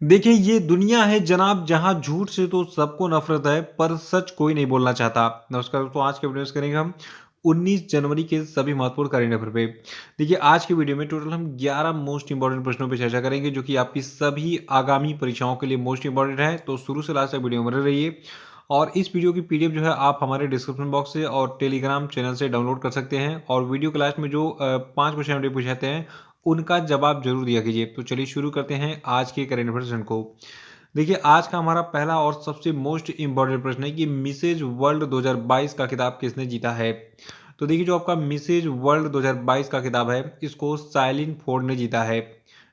देखिए, ये दुनिया है जनाब जहाँ झूठ से तो सबको नफ़रत है, पर सच कोई नहीं बोलना चाहता। नमस्कार दोस्तों, आज के वीडियो में करेंगे हम 19 जनवरी के सभी महत्वपूर्ण करंट अफेयर पे। देखिए, आज की वीडियो में टोटल हम 11 मोस्ट इंपोर्टेंट प्रश्नों पे चर्चा करेंगे, जो कि आपकी सभी आगामी परीक्षाओं के लिए मोस्ट इंपोर्टेंट है। तो शुरू से लास्ट तक वीडियो में बने रहिए। और इस वीडियो की पीडीएफ जो है आप हमारे डिस्क्रिप्शन बॉक्स से और टेलीग्राम चैनल से डाउनलोड कर सकते हैं। और वीडियो के लास्ट में जो 5 क्वेश्चन हमने पूछे जाते हैं, उनका जवाब ज़रूर दिया कीजिए। तो चलिए शुरू करते हैं आज के करंट अफेयर सेशन को। देखिए, आज का हमारा पहला और सबसे मोस्ट इम्पोर्टेंट प्रश्न है कि मिसेज वर्ल्ड 2022 का खिताब किसने जीता है। तो देखिए, जो आपका मिसेज वर्ल्ड 2022 का खिताब है, इसको साइलिन फोर्ड ने जीता है।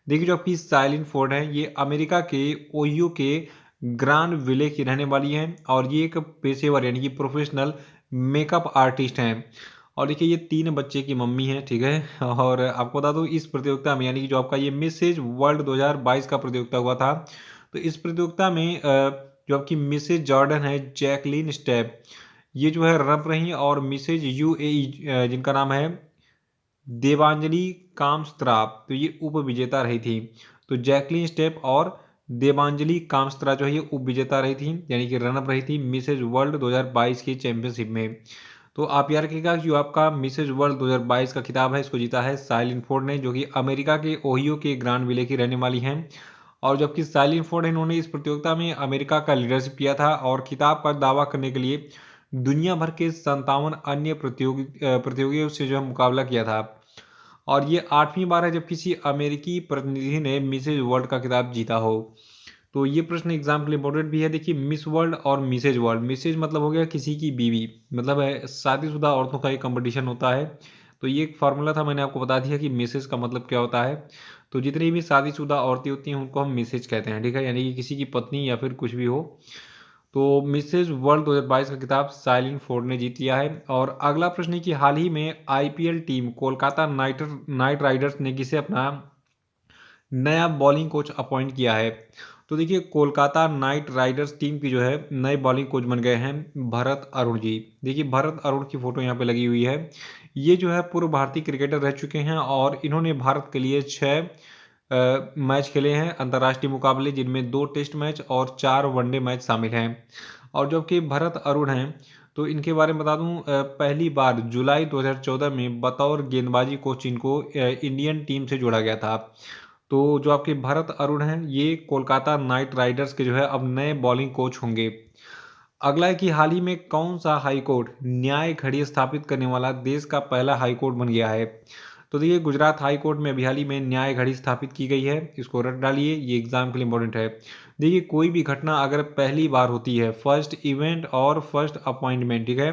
देखिए, जो आपकी साइलिन फोर्ड है, ये अमेरिका के ओहियो के ग्रांड विले की रहने वाली हैं और ये एक पेशेवर यानी कि प्रोफेशनल मेकअप आर्टिस्ट हैं। और देखिए, ये 3 बच्चे की मम्मी है, ठीक है। और आपको बता दूं, इस प्रतियोगिता में यानी कि जो आपका ये मिसेज वर्ल्ड 2022 का प्रतियोगिता हुआ था, तो इस प्रतियोगिता में जो आपकी मिसेज जॉर्डन है, जैकलीन स्टेप, ये जो है रनअप रही। और मिसेज यूएई जिनका नाम है देवांजलि कामस्त्राप, तो ये उप विजेता रही थी। तो जैकलीन स्टेप और देवांजलि कामस्त्रा जो है ये उप विजेता रही थी, यानी कि रनअप रही थी मिसेज वर्ल्ड 2022 की चैंपियनशिप में। तो आप याद रखिएगा कि जो आपका मिसेज वर्ल्ड 2022 का खिताब है, इसको जीता है साइलिन फोर्ड ने, जो कि अमेरिका के ओहियो के ग्रांड विले की रहने वाली हैं। और जबकि साइलिन फोर्ड है, इन्होंने इस प्रतियोगिता में अमेरिका का लीडरशिप किया था और खिताब का दावा करने के लिए दुनिया भर के 57 अन्य प्रतियोगियों से जो है मुकाबला किया था। और ये 8वीं बार है जब किसी अमेरिकी प्रतिनिधि ने मिसेज वर्ल्ड का खिताब जीता हो। तो ये प्रश्न एग्जाम के लिए इंपॉर्टेंट भी है। देखिए, मिस वर्ल्ड और मिसेज वर्ल्ड, मिसेज मतलब हो गया किसी की बीवी, मतलब है शादीशुदा औरतों का एक कंपटीशन होता है। तो ये एक फार्मूला था, मैंने आपको बता दिया कि मिसेज का मतलब क्या होता है। तो जितनी भी शादीशुदा औरतें होती हैं उनको हम मिसेज कहते हैं, ठीक है, यानी कि किसी की पत्नी या फिर कुछ भी हो। तो मिसेज वर्ल्ड 2022 का खिताब साइलिन फोर्ड ने जीत लिया है। और अगला प्रश्न है कि हाल ही में IPL team Kolkata night Riders ने किसे अपना नया बॉलिंग कोच अपॉइंट किया है। तो देखिए, कोलकाता नाइट राइडर्स टीम की जो है नए बॉलिंग कोच बन गए हैं भरत अरुण जी। देखिए, भरत अरुण की फोटो यहाँ पे लगी हुई है। ये जो है पूर्व भारतीय क्रिकेटर रह चुके हैं और इन्होंने भारत के लिए 6 मैच खेले हैं अंतर्राष्ट्रीय मुकाबले, जिनमें 2 टेस्ट मैच और 4 वनडे मैच शामिल हैं। और जबकि भरत अरुण हैं, तो इनके बारे में बता दूं, पहली बार जुलाई 2014 में बतौर गेंदबाजी कोच इनको इंडियन टीम से जोड़ा गया था। तो जो आपके भरत अरुण हैं, ये कोलकाता नाइट राइडर्स के जो है अब नए बॉलिंग कोच होंगे। अगला है कि हाल ही में कौन सा हाई कोर्ट न्याय घड़ी स्थापित करने वाला देश का पहला हाई कोर्ट बन गया है। तो देखिए, गुजरात हाई कोर्ट में अभी हाल ही में न्याय घड़ी स्थापित की गई है, इसको रट डालिए, ये एग्जाम के लिए इंपॉर्टेंट है। देखिए, कोई भी घटना अगर पहली बार होती है, फर्स्ट इवेंट और फर्स्ट अपॉइंटमेंट, ठीक है,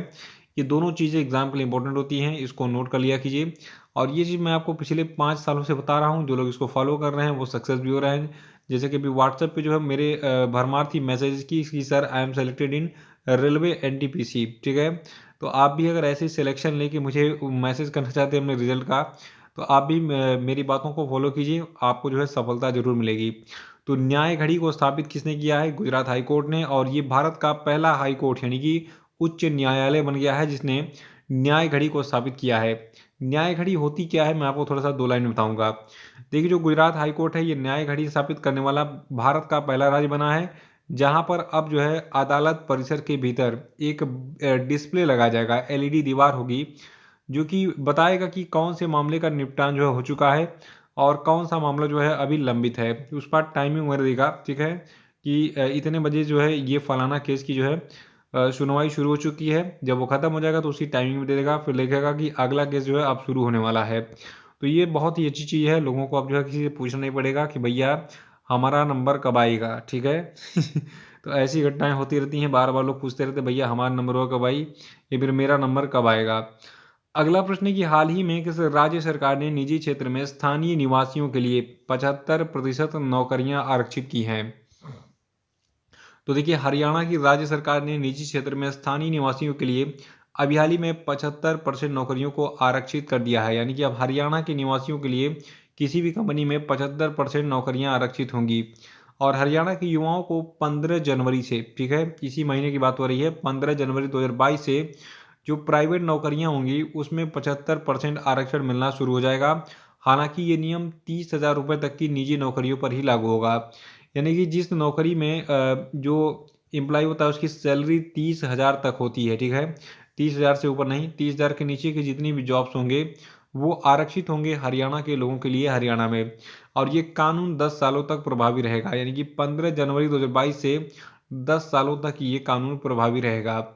ये दोनों चीज़ें एग्जाम के लिए इंपॉर्टेंट होती हैं, इसको नोट कर लिया कीजिए। और ये चीज़ मैं आपको पिछले 5 सालों से बता रहा हूँ, जो लोग इसको फॉलो कर रहे हैं वो सक्सेस भी हो रहे हैं। जैसे कि अभी व्हाट्सएप पे जो है मेरे भरमार थी मैसेज की sir I am selected in railway NTPC, ठीक है। तो आप भी अगर ऐसे सिलेक्शन लेके मुझे मैसेज करना चाहते हैं अपने रिजल्ट का, तो आप भी मेरी बातों को फॉलो कीजिए, आपको जो है सफलता जरूर मिलेगी। तो न्याय घड़ी को स्थापित किसने किया है? गुजरात हाई कोर्ट ने। और ये भारत का पहला हाई कोर्ट यानी कि उच्च न्यायालय बन गया है जिसने न्याय घड़ी को स्थापित किया है। न्याय घड़ी होती क्या है, मैं आपको थोड़ा सा 2 लाइन में बताऊंगा। देखिए, जो गुजरात हाई कोर्ट है, ये न्याय घड़ी स्थापित करने वाला भारत का पहला राज्य बना है, जहां पर अब जो है अदालत परिसर के भीतर एक डिस्प्ले लगाया जाएगा, एलईडी दीवार होगी, जो कि बताएगा कि कौन से मामले का निपटान जो है हो चुका है और कौन सा मामला जो है अभी लंबित है। उस पर टाइमिंग वगैरह देगा, ठीक है, कि इतने बजे जो है ये फलाना केस की जो है सुनवाई शुरू हो चुकी है। जब वो खत्म हो जाएगा तो उसी टाइमिंग में दे देगा, फिर लिखेगा कि अगला केस जो है अब शुरू होने वाला है। तो ये बहुत ही अच्छी चीज़ है, लोगों को अब जो है किसी से पूछना नहीं पड़ेगा कि भैया हमारा नंबर कब आएगा, ठीक है। तो ऐसी घटनाएं होती रहती हैं, बार बार लोग पूछते रहते हैं भैया हमारा नंबर होगा कब आई, या फिर मेरा नंबर कब आएगा। अगला प्रश्न है कि हाल ही में किस राज्य सरकार ने निजी क्षेत्र में स्थानीय निवासियों के लिए 75% नौकरियां आरक्षित की हैं। तो देखिए, हरियाणा की राज्य सरकार ने निजी क्षेत्र में स्थानीय निवासियों के लिए अभी हाल ही में 75% नौकरियों को आरक्षित कर दिया है, यानी कि अब हरियाणा के निवासियों के लिए किसी भी कंपनी में 75% नौकरियां आरक्षित होंगी। और हरियाणा के युवाओं को 15 जनवरी से, ठीक है, इसी महीने की बात हो रही है, 15 जनवरी 2022 से जो प्राइवेट नौकरियां होंगी उसमें 75% आरक्षण मिलना शुरू हो जाएगा। हालांकि ये नियम 30,000 रुपये तक की निजी नौकरियों पर ही लागू होगा। यानी कि जिस नौकरी में जो एम्प्लॉय होता है उसकी सैलरी 30,000 तक होती है, ठीक है। 30,000 से ऊपर नहीं, 30,000 के नीचे की जितनी भी जॉब्स होंगे वो आरक्षित होंगे हरियाणा के लोगों के लिए हरियाणा में। और ये कानून 10 सालों तक प्रभावी रहेगा, यानी कि 15 जनवरी 2022 से 10 सालों तक ये कानून प्रभावी रहेगा।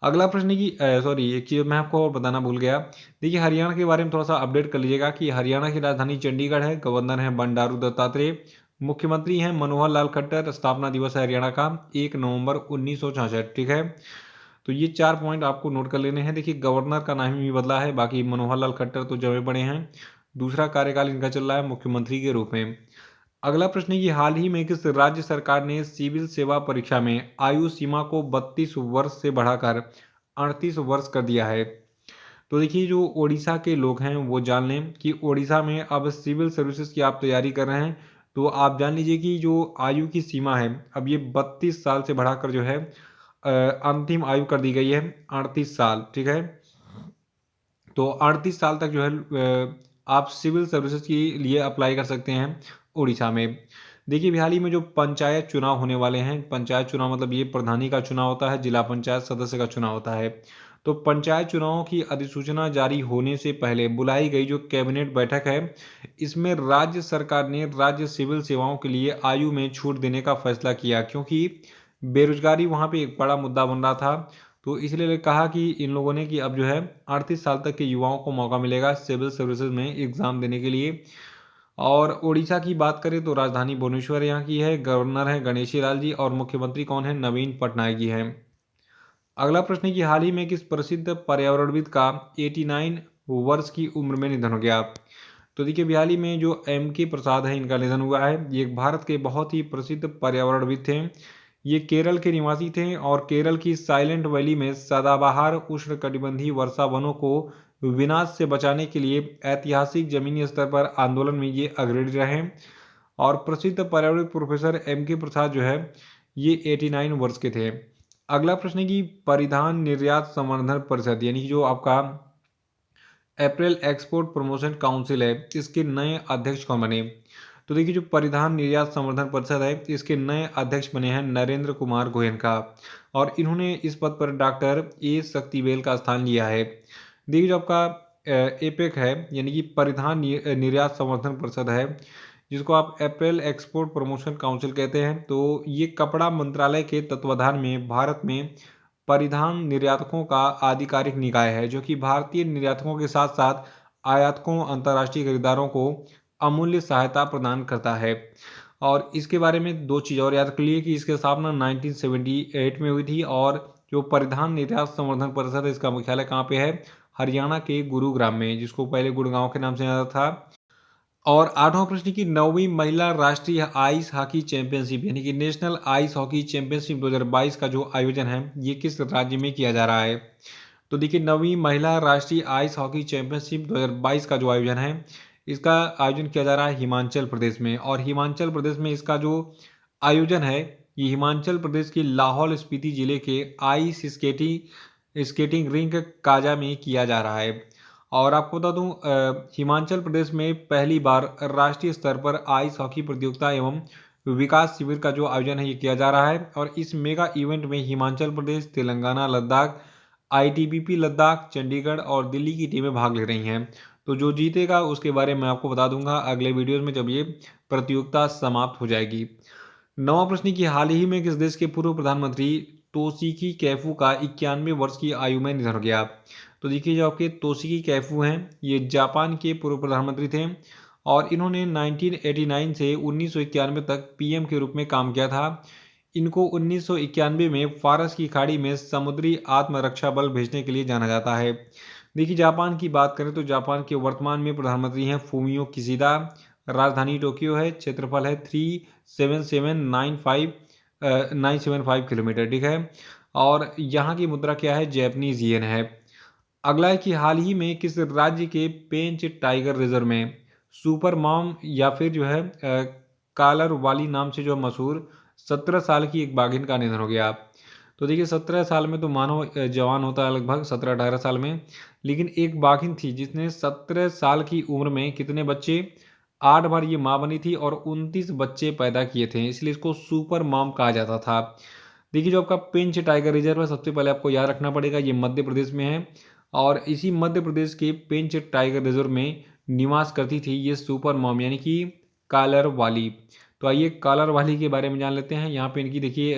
अगला प्रश्न है कि सॉरी, एक चीज़ मैं आपको और बताना भूल गया। देखिए हरियाणा के बारे में थोड़ा सा अपडेट कर लीजिएगा कि हरियाणा की राजधानी चंडीगढ़ है, गवर्नर हैं बंडारू दत्तात्रेय, मुख्यमंत्री हैं मनोहर लाल खट्टर, स्थापना दिवस है हरियाणा का 1 नवंबर 1966, ठीक है। तो ये 4 पॉइंट आपको नोट कर लेने हैं। देखिए गवर्नर का नाम ही बदला है, बाकी मनोहर लाल खट्टर तो जमे पड़े हैं। दूसरा कार्यकाल इनका चल रहा है मुख्यमंत्री के रूप में। अगला प्रश्न है कि हाल ही में किस राज्य सरकार ने सिविल सेवा परीक्षा में आयु सीमा को 32 वर्ष से बढ़ाकर 38 वर्ष कर दिया है। तो देखिए जो ओडिशा के लोग हैं वो जान लें कि ओडिशा में अब सिविल सर्विसेज की आप तैयारी कर रहे हैं तो आप जान लीजिए कि जो आयु की सीमा है अब ये 32 साल से बढ़ाकर जो है अंतिम आयु कर दी गई है 38 साल, ठीक है। तो 38 साल तक जो है आप सिविल सर्विसेज के लिए अप्लाई कर सकते हैं उड़ीसा में। देखिए हाल ही में जो पंचायत चुनाव होने वाले हैं, पंचायत चुनाव मतलब ये प्रधानी का चुनाव होता है, जिला पंचायत सदस्य का चुनाव होता है। तो पंचायत चुनावों की अधिसूचना जारी होने से पहले बुलाई गई जो कैबिनेट बैठक है, इसमें राज्य सरकार ने राज्य सिविल सेवाओं के लिए आयु में छूट देने का फैसला किया, क्योंकि बेरोजगारी वहाँ पे एक बड़ा मुद्दा बन रहा था। तो इसलिए कहा कि इन लोगों ने कि अब जो है 38 साल तक के युवाओं को मौका मिलेगा सिविल सर्विसेज में एग्ज़ाम देने के लिए। और उड़ीसा की बात करें तो राजधानी भुवनेश्वर यहाँ की है, गवर्नर है गणेशी लाल जी और मुख्यमंत्री कौन है, नवीन पटनायक जी हैं। अगला प्रश्न है कि हाल ही में किस प्रसिद्ध पर्यावरणविद का 89 वर्ष की उम्र में निधन हो गया। तो देखिए हाल ही में जो M.K. प्रसाद है इनका निधन हुआ है। ये एक भारत के बहुत ही प्रसिद्ध पर्यावरणविद थे। ये केरल के निवासी थे और केरल की साइलेंट वैली में सदाबहार उष्णकटिबंधीय वर्षा वनों को विनाश से बचाने के लिए ऐतिहासिक जमीनी स्तर पर आंदोलन में ये अग्रणी रहे। और प्रसिद्ध पर्यावरण प्रोफेसर M.K. प्रसाद जो है ये 89 वर्ष के थे। अगला प्रश्न है कि परिधान निर्यात संवर्धन परिषद यानी कि जो आपका अप्रैल एक्सपोर्ट प्रमोशन काउंसिल है इसके नए अध्यक्ष कौन बने। तो देखिए जो परिधान निर्यात संवर्धन परिषद है इसके नए अध्यक्ष बने हैं नरेंद्र कुमार गोयनका और इन्होंने इस पद पर डॉक्टर ए शक्तिवेल का स्थान लिया है। देखिए जो आपका एपेक है यानी कि परिधान निर्यात संवर्धन परिषद है जिसको आप अप्रैल एक्सपोर्ट प्रमोशन काउंसिल कहते हैं, तो ये कपड़ा मंत्रालय के तत्वाधान में भारत में परिधान निर्यातकों का आधिकारिक निकाय है जो कि भारतीय निर्यातकों के साथ साथ आयातकों अंतर्राष्ट्रीय खरीदारों को अमूल्य सहायता प्रदान करता है। और इसके बारे में दो चीज़ और याद कर लिए कि इसकी स्थापना 1978 में हुई थी और जो परिधान निर्यात संवर्धन परिषद है इसका मुख्यालय कहाँ पे है, हरियाणा के गुरुग्राम में, जिसको पहले गुड़गांव के नाम से जाना था। और आठवां प्रश्न की 9वीं महिला राष्ट्रीय आइस हॉकी चैंपियनशिप यानी कि नेशनल आइस हॉकी चैंपियनशिप 2022 का जो आयोजन है ये किस राज्य में किया जा रहा है। तो देखिए 9वीं महिला राष्ट्रीय आइस हॉकी चैंपियनशिप 2022 का जो आयोजन है इसका आयोजन किया जा रहा है हिमाचल प्रदेश में। और हिमाचल प्रदेश में इसका जो आयोजन है ये हिमाचल प्रदेश के लाहौल स्पीति जिले के आइस स्केटिंग रिंक काजा में किया जा रहा है। और आपको बता दूं हिमाचल प्रदेश में पहली बार राष्ट्रीय स्तर पर आइस हॉकी प्रतियोगिता एवं विकास शिविर का जो आयोजन है ये किया जा रहा है। और इस मेगा इवेंट में हिमाचल प्रदेश, तेलंगाना, लद्दाख, आईटीबीपी लद्दाख, चंडीगढ़ और दिल्ली की टीमें भाग ले रही हैं। तो जो जीतेगा उसके बारे में आपको बता दूंगा अगले वीडियोज में जब ये प्रतियोगिता समाप्त हो जाएगी। नवा प्रश्न की हाल ही में किस देश के पूर्व प्रधानमंत्री तोशिकी कैफू का 91 वर्ष की आयु में निधन हो गया। तो देखिए जो आपके तोशिकी कैफू हैं ये जापान के पूर्व प्रधानमंत्री थे और इन्होंने 1989 से 1991 तक पीएम के रूप में काम किया था। इनको 1991 में फारस की खाड़ी में समुद्री आत्मरक्षा बल भेजने के लिए जाना जाता है। देखिए जापान की बात करें तो जापान के वर्तमान में प्रधानमंत्री हैं फूमियो किशिदा। राजधानी टोक्यो है, क्षेत्रफल है 37795 किलोमीटर, ठीक है। और यहाँ की मुद्रा क्या है, जैपनीज येन है। अगला है कि हाल ही में किस राज्य के पेंच टाइगर रिजर्व में सुपर मॉम या फिर जो है कालर वाली नाम से जो मशहूर 17 साल की एक बाघिन का निधन हो गया। तो देखिए 17 साल में तो मानव जवान होता है लगभग 17-18 साल में, लेकिन एक बाघिन थी जिसने 17 साल की उम्र में कितने बच्चे 8 बार ये माँ बनी थी और 29 बच्चे पैदा किए थे, इसलिए इसको सुपर मॉम कहा जाता था। देखिए जो आपका पेंच टाइगर रिजर्व है, सबसे पहले आपको याद रखना पड़ेगा, ये मध्य प्रदेश में है और इसी मध्य प्रदेश के पेंच टाइगर रिजर्व में निवास करती थी ये सुपर मॉम यानी कि कालर वाली। तो आइए कालर वाली के बारे में जान लेते हैं। यहाँ पे इनकी देखिए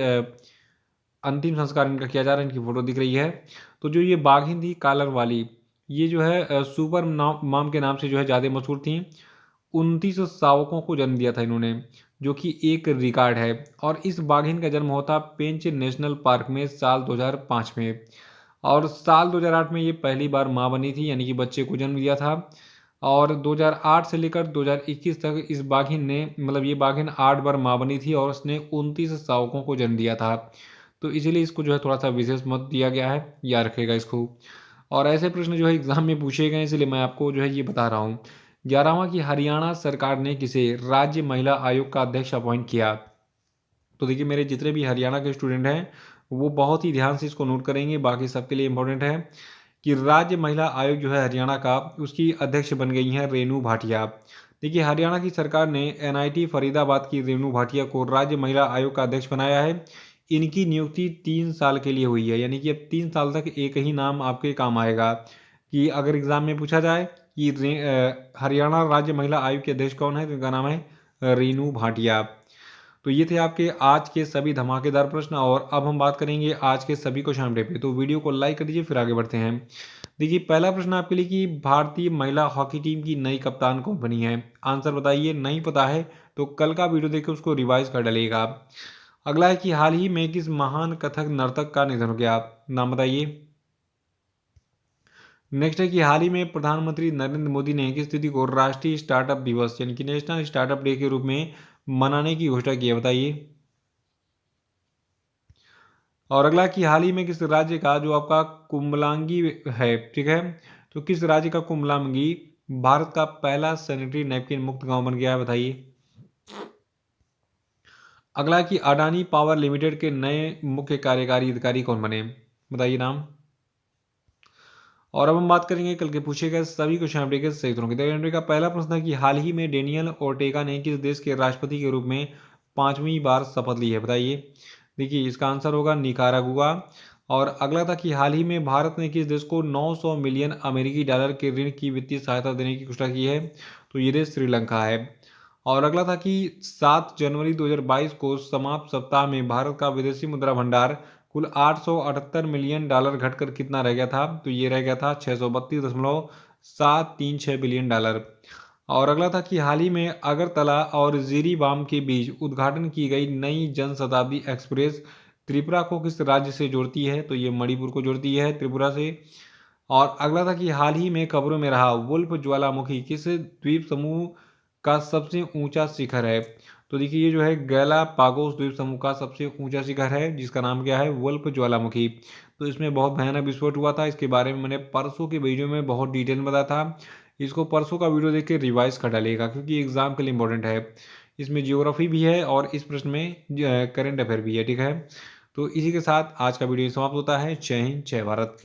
अंतिम संस्कार इनका किया जा रहा है, इनकी फोटो दिख रही है। तो जो ये बाघिन थी कालर वाली, ये जो है सुपर मॉम के नाम से जो है ज़्यादा मशहूर थी। 29 शावकों को जन्म दिया था इन्होंने, जो कि एक रिकॉर्ड है। और इस बाघिन का जन्म होता पेंच नेशनल पार्क में साल 2005 में, और साल 2008 में ये पहली बार माँ बनी थी, यानी कि बच्चे को जन्म दिया था। और 2008 से लेकर 2021 तक इस बाघिन ने, मतलब ये बाघिन 8 बार माँ बनी थी और उसने 29 शावकों को जन्म दिया था। तो इसीलिए इसको जो है थोड़ा सा विशेष मत दिया गया है, याद रखेगा इसको। और ऐसे प्रश्न जो है एग्जाम में पूछे गए, इसलिए मैं आपको जो है ये बता रहा हूँ। 11वां कि हरियाणा सरकार ने किसे राज्य महिला आयोग का अध्यक्ष अपॉइंट किया। तो देखिए मेरे जितने भी हरियाणा के स्टूडेंट हैं वो बहुत ही ध्यान से इसको नोट करेंगे, बाकी सबके लिए इंपॉर्टेंट है कि राज्य महिला आयोग जो है हरियाणा का, उसकी अध्यक्ष बन गई हैं रेणु भाटिया। देखिए हरियाणा की सरकार ने एनआईटी फरीदाबाद की रेणु भाटिया को राज्य महिला आयोग का अध्यक्ष बनाया है। इनकी नियुक्ति 3 साल के लिए हुई है, यानी कि अब 3 साल तक एक ही नाम आपके काम आएगा। कि अगर एग्जाम में पूछा जाए कि हरियाणा राज्य महिला आयोग के अध्यक्ष कौन है, तो इनका नाम है रेणु भाटिया। तो ये थे आपके आज के सभी धमाकेदार प्रश्न, और अब हम बात करेंगे आज के सभी क्वेश्चन पे। तो वीडियो को लाइक कर दीजिए, फिर आगे बढ़ते हैं। देखिए पहला प्रश्न आपके लिए कि भारतीय महिला हॉकी टीम की नई कप्तान कौन बनी है। आंसर बताइए, नहीं पता है तो कल का वीडियो देखकर उसको रिवाइज कर डालिएगा। अगला है कि हाल ही में किस महान कथक नर्तक का निधन हो गया, नाम बताइए। नेक्स्ट है कि हाल ही में प्रधानमंत्री नरेंद्र मोदी ने किस तिथि को राष्ट्रीय स्टार्टअप दिवस यानी कि नेशनल स्टार्टअप डे के रूप में मनाने की घोषणा की है, बताइए। और अगला कि हाल ही में किस राज्य का जो आपका कुंभलांगी है, ठीक है, तो किस राज्य का कुंभलांगी भारत का पहला सैनिटरी नैपकिन मुक्त गांव बन गया है, बताइए। अगला कि अडानी पावर लिमिटेड के नए मुख्य कार्यकारी अधिकारी कौन बने, बताइए नाम। और अब हम बात करेंगे कल के पूछे गए सभी क्वेश्चन अपडेट के सही उत्तरों की। तो का पहला प्रश्न है कि हाल ही में डेनियल ओर्टेगा ने किस देश के राष्ट्रपति के रूप में 5वीं बार शपथ ली है, बताइए। देखिए इसका आंसर होगा निकारागुआ। और अगला था कि हाल ही में भारत ने किस देश को 900 मिलियन अमेरिकी डॉलर के ऋण की वित्तीय सहायता देने की घोषणा की है, तो ये देश श्रीलंका है। और अगला था कि 7 जनवरी 2022 को समाप्त सप्ताह में भारत का विदेशी मुद्रा भंडार कुल 878 मिलियन डॉलर घटकर कितना रह गया था, तो ये रह गया था 632.736 बिलियन डॉलर। और अगला था कि हाल ही में अगरतला और जिरीबाम के बीच उद्घाटन की गई नई जन शताब्दी एक्सप्रेस त्रिपुरा को किस राज्य से जोड़ती है, तो ये मणिपुर को जोड़ती है त्रिपुरा से। और अगला था कि हाल ही में खबरों में रहा वुल्फ ज्वालामुखी किस द्वीप समूह का सबसे ऊंचा शिखर है, तो देखिए ये जो है गैलापागोस द्वीप समूह का सबसे ऊंचा शिखर है, जिसका नाम क्या है, वुल्फ ज्वालामुखी। तो इसमें बहुत भयानक विस्फोट हुआ था, इसके बारे में मैंने परसों के वीडियो में बहुत डिटेल में बताया था। इसको परसों का वीडियो देख के रिवाइज कर डालिएगा, क्योंकि एग्जाम के लिए इंपॉर्टेंट है। इसमें जियोग्राफी भी है और इस प्रश्न में करेंट अफेयर भी है, ठीक है। तो इसी के साथ आज का वीडियो समाप्त होता है। जय हिंद, जय भारत।